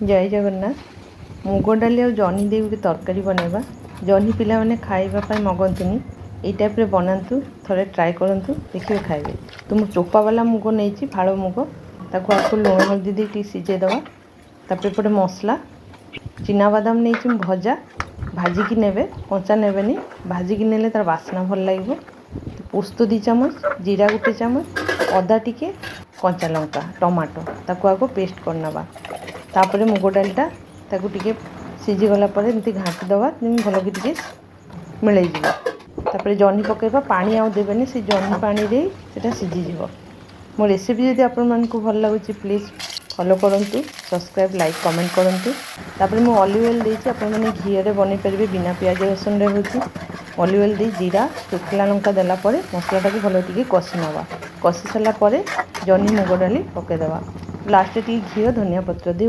जय जगन्नाथ। मुग डाली और जह्नी दे गोटे तरकारी बनैबा। जह्नी पिला माने खाइबा पाई मगंतुनी, एई टाइप रे बनातु, थरे ट्राए करंतु, देखिए खाइबे। तो मु चोपा वाला मुग नेइची, फाड़ मुग, ताको आपको लुण हल्दी दे टी सिझे दवा। तापर एपटे मसला चिना बादाम नेइची भजा, भाजिकी नेबे, कंचा नेबेनी, भाजिकी नेले तार बास्ना भल लागिबो। तो पोस्त 2 चामच, जीरा 1 चामच, अदा टिके, कंचा लंका, टमाटो ताको आगो पेस्ट करनबा। तापरे मुग डालटा ताको टिके सिझी गला परे एमती घाटी दवा, भल कि टिके मिलई जिवो। तापरे जह्नी पकेबा, पानी आउ देबेनी, से जह्नी पानी रे सेटा सिझी जिवो। मो रेसिपी जदि आपन मानकु भल लागुची प्लीज फॉलो करंतु, सब्सक्राइब लाइक कमेंट करंतु। तापरे मु ऑलिव ऑयल देइची, आपन माने घी रे बनै परिबे, बिना प्याज रसुन रे होची। ऑलिव ऑयल दे जीरा शुखला लंका देला परे मसलाटा को भल टिके कषि नवा। कषि सारा परे जह्नी मुग डाली पके दवा। लास्ट टिके घी धनिया पत्र दे